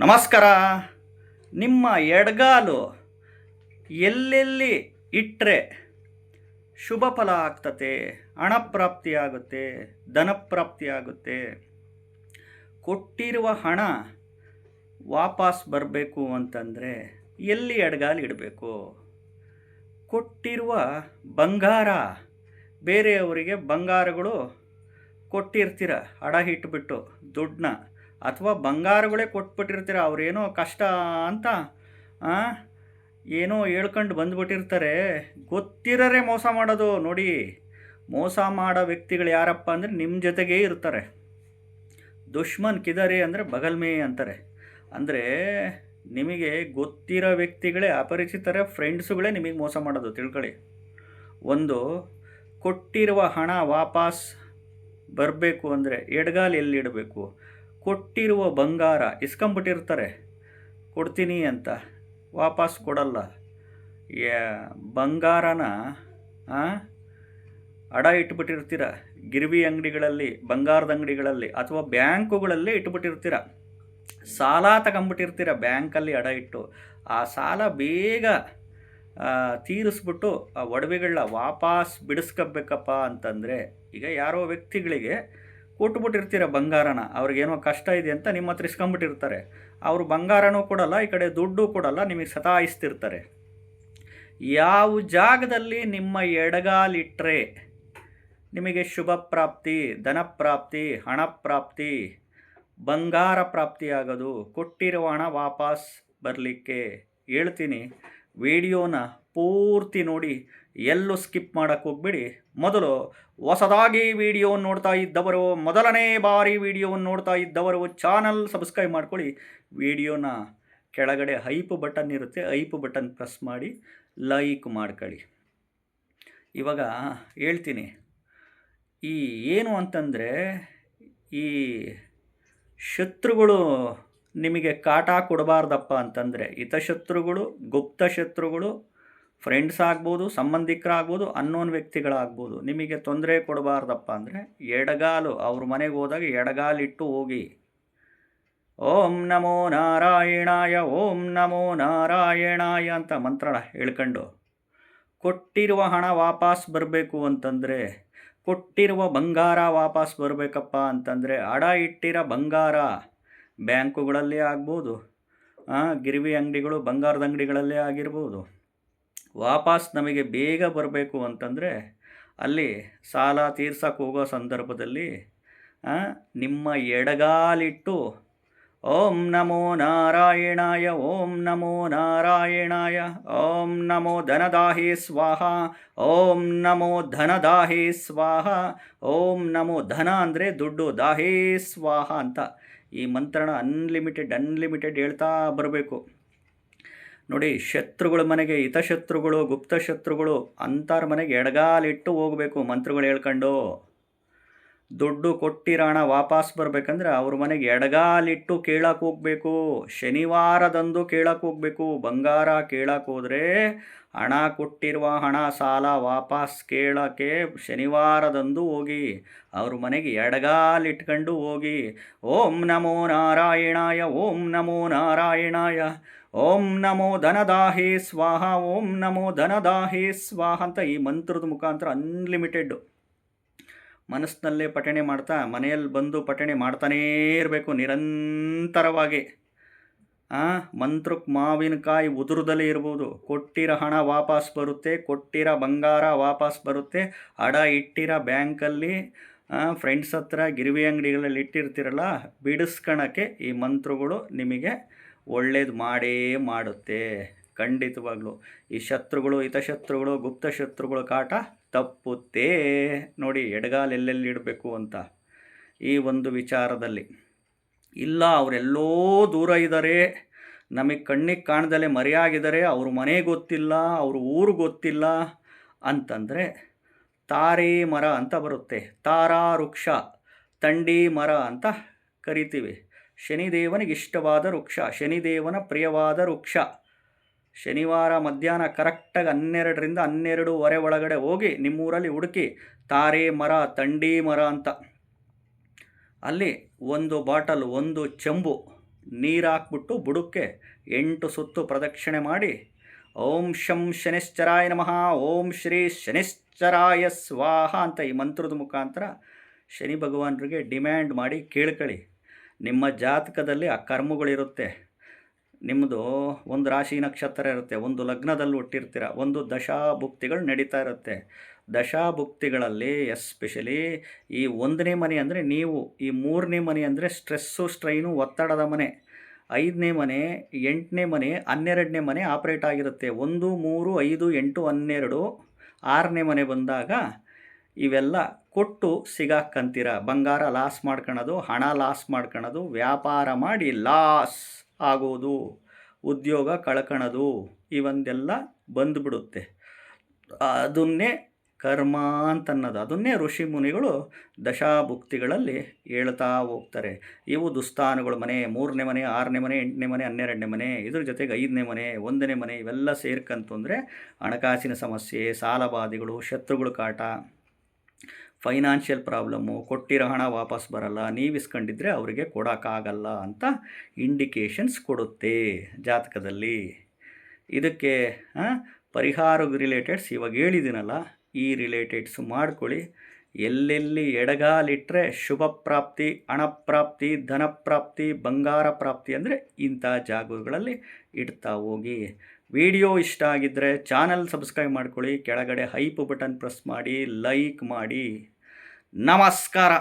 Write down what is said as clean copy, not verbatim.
ನಮಸ್ಕಾರ. ನಿಮ್ಮ ಎಡಗಾಲು ಎಲ್ಲೆಲ್ಲಿ ಇಟ್ಟರೆ ಶುಭ ಫಲ ಆಗ್ತತೆ, ಹಣಪ್ರಾಪ್ತಿಯಾಗುತ್ತೆ, ಧನಪ್ರಾಪ್ತಿಯಾಗುತ್ತೆ. ಕೊಟ್ಟಿರುವ ಹಣ ವಾಪಸ್ ಬರಬೇಕು ಅಂತಂದರೆ ಎಲ್ಲಿ ಎಡಗಾಲು ಇಡಬೇಕು? ಕೊಟ್ಟಿರುವ ಬಂಗಾರ, ಬೇರೆಯವರಿಗೆ ಬಂಗಾರಗಳು ಕೊಟ್ಟಿರ್ತೀರ ಅಡ ಇಟ್ಬಿಟ್ಟು ದುಡ್ಡನ್ನ, ಅಥವಾ ಬಂಗಾರಗಳೇ ಕೊಟ್ಬಿಟ್ಟಿರ್ತೀರ. ಅವರೇನೋ ಕಷ್ಟ ಅಂತ ಏನೋ ಹೇಳ್ಕೊಂಡು ಬಂದುಬಿಟ್ಟಿರ್ತಾರೆ. ಗೊತ್ತಿರರೆ ಮೋಸ ಮಾಡೋದು ನೋಡಿ. ಮೋಸ ಮಾಡೋ ವ್ಯಕ್ತಿಗಳು ಯಾರಪ್ಪ ಅಂದರೆ ನಿಮ್ಮ ಜೊತೆಗೇ ಇರ್ತಾರೆ. ದುಶ್ಮನ್ ಕಿದಾರೆ ಅಂದರೆ ಬಗಲ್ ಮೇ ಅಂತಾರೆ. ಅಂದರೆ ನಿಮಗೆ ಗೊತ್ತಿರೋ ವ್ಯಕ್ತಿಗಳೇ, ಅಪರಿಚಿತರ ಫ್ರೆಂಡ್ಸುಗಳೇ ನಿಮಗೆ ಮೋಸ ಮಾಡೋದು, ತಿಳ್ಕೊಳ್ಳಿ. ಒಂದು ಕೊಟ್ಟಿರುವ ಹಣ ವಾಪಸ್ ಬರಬೇಕು ಅಂದರೆ ಎಡಗಾಲು ಎಲ್ಲಿಡಬೇಕು? ಕೊಟ್ಟಿರುವ ಬಂಗಾರ ಇಸ್ಕೊಂಬಿಟ್ಟಿರ್ತಾರೆ, ಕೊಡ್ತೀನಿ ಅಂತ, ವಾಪಸ್ ಕೊಡಲ್ಲ. ಬಂಗಾರನ ಅಡ ಇಟ್ಬಿಟ್ಟಿರ್ತೀರ ಗಿರ್ವಿ ಅಂಗಡಿಗಳಲ್ಲಿ, ಬಂಗಾರದ ಅಂಗಡಿಗಳಲ್ಲಿ, ಅಥವಾ ಬ್ಯಾಂಕುಗಳಲ್ಲಿ ಇಟ್ಬಿಟ್ಟಿರ್ತೀರ. ಸಾಲ ತಗೊಂಬಿಟ್ಟಿರ್ತೀರ ಬ್ಯಾಂಕಲ್ಲಿ ಅಡ ಇಟ್ಟು. ಆ ಸಾಲ ಬೇಗ ತೀರಿಸ್ಬಿಟ್ಟು ಆ ಒಡವೆಗಳನ್ನ ವಾಪಸ್ ಬಿಡಿಸ್ಕೋಬೇಕಪ್ಪ ಅಂತಂದರೆ, ಈಗ ಯಾರೋ ವ್ಯಕ್ತಿಗಳಿಗೆ ಕೊಟ್ಬಿಟ್ಟಿರ್ತೀರ ಬಂಗಾರನ, ಅವ್ರಿಗೇನೋ ಕಷ್ಟ ಇದೆ ಅಂತ ನಿಮ್ಮ ಹತ್ರ ಇಸ್ಕೊಂಬಿಟ್ಟಿರ್ತಾರೆ. ಅವರು ಬಂಗಾರನೂ ಕೊಡಲ್ಲ, ಈ ಕಡೆ ದುಡ್ಡು ಕೊಡಲ್ಲ, ನಿಮಗೆ ಸತಾಯಿಸ್ತಿರ್ತಾರೆ. ಯಾವ ಜಾಗದಲ್ಲಿ ನಿಮ್ಮ ಎಡಗಾಲಿಟ್ಟರೆ ನಿಮಗೆ ಶುಭ ಪ್ರಾಪ್ತಿ, ಧನಪ್ರಾಪ್ತಿ, ಹಣಪ್ರಾಪ್ತಿ, ಬಂಗಾರ ಪ್ರಾಪ್ತಿಯಾಗೋದು, ಕೊಟ್ಟಿರುವ ಹಣ ವಾಪಸ್ ಬರಲಿಕ್ಕೆ ಹೇಳ್ತೀನಿ. ವಿಡಿಯೋನ ಪೂರ್ತಿ ನೋಡಿ, ಎಲ್ಲೂ ಸ್ಕಿಪ್ ಮಾಡೋಕ್ಕೆ ಹೋಗ್ಬೇಡಿ. ಮೊದಲು ಹೊಸದಾಗಿ ವಿಡಿಯೋವನ್ನು ನೋಡ್ತಾ ಇದ್ದವರು, ಮೊದಲನೇ ಬಾರಿ ವಿಡಿಯೋವನ್ನು ನೋಡ್ತಾ ಇದ್ದವರು ಚಾನಲ್ ಸಬ್ಸ್ಕ್ರೈಬ್ ಮಾಡ್ಕೊಳ್ಳಿ. ವಿಡಿಯೋನ ಕೆಳಗಡೆ ಹೈಪ್ ಬಟನ್ ಇರುತ್ತೆ, ಹೈಪ್ ಬಟನ್ ಪ್ರೆಸ್ ಮಾಡಿ ಲೈಕ್ ಮಾಡ್ಕೊಳ್ಳಿ. ಇವಾಗ ಹೇಳ್ತೀನಿ, ಈ ಏನು ಅಂತಂದರೆ, ಈ ಶತ್ರುಗಳು ನಿಮಗೆ ಕಾಟ ಕೊಡಬಾರ್ದಪ್ಪ ಅಂತಂದರೆ, ಹಿತಶತ್ರುಗಳು, ಗುಪ್ತ ಶತ್ರುಗಳು, ಫ್ರೆಂಡ್ಸ್ ಆಗ್ಬೋದು, ಸಂಬಂಧಿಕರಾಗ್ಬೋದು, ಅನ್ನೋನ್ ವ್ಯಕ್ತಿಗಳಾಗ್ಬೋದು, ನಿಮಗೆ ತೊಂದರೆ ಕೊಡಬಾರ್ದಪ್ಪ ಅಂದರೆ ಎಡಗಾಲು, ಅವ್ರ ಮನೆಗೆ ಹೋದಾಗ ಎಡಗಾಲಿಟ್ಟು ಹೋಗಿ. ಓಂ ನಮೋ ನಾರಾಯಣಾಯ, ಓಂ ನಮೋ ನಾರಾಯಣಾಯ ಅಂತ ಮಂತ್ರ ಹೇಳ್ಕೊಂಡು, ಕೊಟ್ಟಿರುವ ಹಣ ವಾಪಸ್ ಬರಬೇಕು ಅಂತಂದರೆ, ಕೊಟ್ಟಿರುವ ಬಂಗಾರ ವಾಪಸ್ ಬರಬೇಕಪ್ಪ ಅಂತಂದರೆ, ಅಡ ಇಟ್ಟಿರೋ ಬಂಗಾರ ಬ್ಯಾಂಕುಗಳಲ್ಲೇ ಆಗ್ಬೋದು, ಗಿರ್ವಿ ಅಂಗಡಿಗಳು, ಬಂಗಾರದ ಅಂಗಡಿಗಳಲ್ಲೇ ಆಗಿರ್ಬೋದು, ವಾಪಸ್ ನಮಗೆ ಬೇಗ ಬರಬೇಕು ಅಂತಂದರೆ, ಅಲ್ಲಿ ಸಾಲ ತೀರ್ಸಕ್ಕೆ ಹೋಗೋ ಸಂದರ್ಭದಲ್ಲಿ ನಿಮ್ಮ ಎಡಗಾಲಿಟ್ಟು ಓಂ ನಮೋ ನಾರಾಯಣಾಯ, ಓಂ ನಮೋ ನಾರಾಯಣಾಯ, ಓಂ ನಮೋ ಧನದಾಹೇ ಸ್ವಾಹ, ಓಂ ನಮೋ ಧನದಾಹೇ ಸ್ವಾಹ, ಓಂ ನಮೋ ಧನ ಅಂದರೆ ದುಡ್ಡು, ದಾಹೇ ಸ್ವಾಹ ಅಂತ ಈ ಮಂತ್ರನ ಅನ್ಲಿಮಿಟೆಡ್ ಹೇಳ್ತಾ ಬರಬೇಕು. ನೋಡಿ, ಶತ್ರುಗಳ ಮನೆಗೆ, ಹಿತಶತ್ರುಗಳು, ಗುಪ್ತ ಶತ್ರುಗಳು ಅಂಥವ್ರ ಮನೆಗೆ ಎಡಗಾಲಿಟ್ಟು ಹೋಗಬೇಕು ಮಂತ್ರಗಳು ಹೇಳ್ಕೊಂಡು. ದುಡ್ಡು ಕೊಟ್ಟಿರೋ ಹಣ ವಾಪಸ್ ಬರಬೇಕಂದ್ರೆ ಅವ್ರ ಮನೆಗೆ ಎಡಗಾಲಿಟ್ಟು ಕೇಳಕ್ಕೆ ಹೋಗಬೇಕು. ಶನಿವಾರದಂದು ಕೇಳಕ್ಕೆ ಹೋಗಬೇಕು. ಬಂಗಾರ ಕೇಳಕ್ಕೆ ಹೋದರೆ, ಹಣ ಕೊಟ್ಟಿರುವ ಹಣ ಸಾಲ ವಾಪಸ್ ಕೇಳೋಕ್ಕೆ ಶನಿವಾರದಂದು ಹೋಗಿ ಅವ್ರ ಮನೆಗೆ ಎಡಗಾಲಿಟ್ಕೊಂಡು ಹೋಗಿ. ಓಂ ನಮೋ ನಾರಾಯಣಾಯ, ಓಂ ನಮೋ ನಾರಾಯಣಾಯ, ಓಂ ನಮೋ ಧನದಾಹೇ ಸ್ವಾಹ, ಓಂ ನಮೋ ಧನದಾಹೇ ಸ್ವಾಹ ಅಂತ ಈ ಮಂತ್ರದ ಮುಖಾಂತರ ಅನ್ಲಿಮಿಟೆಡ್ ಮನಸ್ಸಿನಲ್ಲೇ ಪಠಣೆ ಮಾಡ್ತಾ, ಮನೆಯಲ್ಲಿ ಬಂದು ಪಠಣೆ ಮಾಡ್ತಾನೇ ಇರಬೇಕು ನಿರಂತರವಾಗಿ. ಮಂತ್ರಕ್ಕೆ ಮಾವಿನಕಾಯಿ ಉದುರದಲ್ಲೇ ಇರ್ಬೋದು. ಕೊಟ್ಟಿರೋ ಹಣ ವಾಪಸ್ ಬರುತ್ತೆ, ಕೊಟ್ಟಿರೋ ಬಂಗಾರ ವಾಪಸ್ ಬರುತ್ತೆ, ಅಡ ಇಟ್ಟಿರೋ ಬ್ಯಾಂಕಲ್ಲಿ, ಫ್ರೆಂಡ್ಸ್ ಹತ್ರ, ಗಿರ್ವಿ ಅಂಗಡಿಗಳಲ್ಲಿ ಇಟ್ಟಿರ್ತೀರಲ್ಲ, ಬಿಡಿಸ್ಕೊಳಕ್ಕೆ ಈ ಮಂತ್ರಗಳು ನಿಮಗೆ ಒಳ್ಳೇದು ಮಾಡೇ ಮಾಡುತ್ತೆ ಖಂಡಿತವಾಗ್ಲೂ. ಈ ಶತ್ರುಗಳು, ಹಿತಶತ್ರುಗಳು, ಗುಪ್ತ ಶತ್ರುಗಳು ಕಾಟ ತಪ್ಪುತ್ತೆ. ನೋಡಿ, ಎಡಗಾಲು ಎಲ್ಲೆಲ್ಲಿ ಇಡಬೇಕು ಅಂತ ಈ ಒಂದು ವಿಚಾರದಲ್ಲಿ. ಇಲ್ಲ, ಅವರೆಲ್ಲೋ ದೂರ ಇದ್ದಾರೆ, ನಮಗೆ ಕಣ್ಣಿಗೆ ಕಾಣ್ದಲೇ ಮರೆಯಾಗಿದ್ದಾರೆ, ಅವ್ರ ಮನೆ ಗೊತ್ತಿಲ್ಲ, ಅವ್ರ ಊರು ಗೊತ್ತಿಲ್ಲ ಅಂತಂದರೆ, ತಾರೆ ಮರ ಅಂತ ಬರುತ್ತೆ. ತಾರಾ ವೃಕ್ಷ, ತಂಡಿ ಮರ ಅಂತ ಕರಿತೀವಿ. ಶನಿದೇವನಿಗೆ ಇಷ್ಟವಾದ ವೃಕ್ಷ, ಶನಿದೇವನ ಪ್ರಿಯವಾದ ವೃಕ್ಷ. ಶನಿವಾರ ಮಧ್ಯಾಹ್ನ ಕರೆಕ್ಟಾಗಿ 12ರಿಂದ 12:30 ಒಳಗಡೆ ಹೋಗಿ ನಿಮ್ಮೂರಲ್ಲಿ ಹುಡುಕಿ ತಾರೆ ಮರ, ತಂಡಿ ಮರ ಅಂತ. ಅಲ್ಲಿ ಒಂದು ಬಾಟಲ್, ಒಂದು ಚೆಂಬು ನೀರು ಹಾಕ್ಬಿಟ್ಟು ಬುಡಕ್ಕೆ 8 ಸುತ್ತು ಪ್ರದಕ್ಷಿಣೆ ಮಾಡಿ ಓಂ ಶಂ ಶನಿಶ್ಚರಾಯ ನಮಃ, ಓಂ ಶ್ರೀ ಶನಿಶ್ಚರಾಯ ಸ್ವಾಹ ಅಂತ ಈ ಮಂತ್ರದ ಮುಖಾಂತರ ಶನಿ ಭಗವಾನರಿಗೆ ಡಿಮ್ಯಾಂಡ್ ಮಾಡಿ ಕೇಳ್ಕೊಳ್ಳಿ. ನಿಮ್ಮ ಜಾತಕದಲ್ಲಿ ಆ ಕರ್ಮಗಳಿರುತ್ತೆ. ನಿಮ್ಮದು ಒಂದು ರಾಶಿ ನಕ್ಷತ್ರ ಇರುತ್ತೆ, ಒಂದು ಲಗ್ನದಲ್ಲಿ ಹುಟ್ಟಿರ್ತೀರ, ಒಂದು ದಶಾಭುಕ್ತಿಗಳು ನಡೀತಾ ಇರುತ್ತೆ. ದಶಾಭುಕ್ತಿಗಳಲ್ಲಿ ಎಸ್ಪೆಷಲಿ ಈ 1ನೇ ಮನೆ ಅಂದರೆ ನೀವು, ಈ 3ನೇ ಮನೆ ಅಂದರೆ ಸ್ಟ್ರೆಸ್ಸು ಸ್ಟ್ರೈನು ಒತ್ತಡದ ಮನೆ, 5ನೇ ಮನೆ 8ನೇ ಮನೆ 12ನೇ ಮನೆ ಆಪ್ರೇಟ್ ಆಗಿರುತ್ತೆ. 1 3 5 8 12 6ನೇ ಮನೆ ಬಂದಾಗ ಇವೆಲ್ಲ ಕೊಟ್ಟು ಸಿಗಾಕ್ಕಂತೀರ. ಬಂಗಾರ ಲಾಸ್ ಮಾಡ್ಕೊಳೋದು, ಹಣ ಲಾಸ್ ಮಾಡ್ಕೊಳೋದು, ವ್ಯಾಪಾರ ಮಾಡಿ ಲಾಸ್ ಆಗೋದು, ಉದ್ಯೋಗ ಕಳ್ಕೊಳೋದು, ಇವಂದೆಲ್ಲ ಬಂದುಬಿಡುತ್ತೆ. ಅದನ್ನೇ ಕರ್ಮ ಅಂತನ್ನೋದು, ಅದನ್ನೇ ಋಷಿ ಮುನಿಗಳು ದಶಾಭುಕ್ತಿಗಳಲ್ಲಿ ಹೇಳ್ತಾ ಹೋಗ್ತಾರೆ. ಇವು ದುಸ್ಥಾನಗಳು ಮನೆ, 3ನೇ ಮನೆ 6ನೇ ಮನೆ 8ನೇ ಮನೆ 12ನೇ ಮನೆ, ಇದ್ರ ಜೊತೆಗೆ 5ನೇ ಮನೆ 1ನೇ ಮನೆ ಇವೆಲ್ಲ ಸೇರ್ಕಂತು ಅಂದರೆ ಹಣಕಾಸಿನ ಸಮಸ್ಯೆ, ಸಾಲಬಾಧೆಗಳು, ಶತ್ರುಗಳ ಕಾಟ, ಫೈನಾನ್ಷಿಯಲ್ ಪ್ರಾಬ್ಲಮ್ಮು, ಕೊಟ್ಟಿರೋ ಹಣ ವಾಪಸ್ ಬರಲ್ಲ, ನೀವು ಇಸ್ಕೊಂಡಿದ್ರೆ ಅವರಿಗೆ ಕೊಡೋಕ್ಕಾಗಲ್ಲ ಅಂತ ಇಂಡಿಕೇಶನ್ಸ್ ಕೊಡುತ್ತೆ ಜಾತಕದಲ್ಲಿ. ಇದಕ್ಕೆ ಪರಿಹಾರ ರಿಲೇಟೆಡ್ಸ್ ಇವಾಗ ಹೇಳಿದ್ದೀನಲ್ಲ, ಈ ರಿಲೇಟೆಡ್ಸ್ ಮಾಡ್ಕೊಳ್ಳಿ. ಎಲ್ಲೆಲ್ಲಿ ಎಡಗಾಲಿಟ್ಟರೆ ಶುಭ ಪ್ರಾಪ್ತಿ, ಹಣಪ್ರಾಪ್ತಿ, ಧನಪ್ರಾಪ್ತಿ, ಬಂಗಾರ ಪ್ರಾಪ್ತಿ ಅಂದರೆ ಇಂಥ ಜಾಗಗಳಲ್ಲಿ ಇಡ್ತಾ ಹೋಗಿ. ವಿಡಿಯೋ ಇಷ್ಟ ಆಗಿದ್ದರೆ ಚಾನಲ್ ಸಬ್ಸ್ಕ್ರೈಬ್ ಮಾಡ್ಕೊಳ್ಳಿ, ಕೆಳಗಡೆ ಹೈಪ್ ಬಟನ್ ಪ್ರೆಸ್ ಮಾಡಿ, ಲೈಕ್ ಮಾಡಿ. ನಮಸ್ಕಾರ.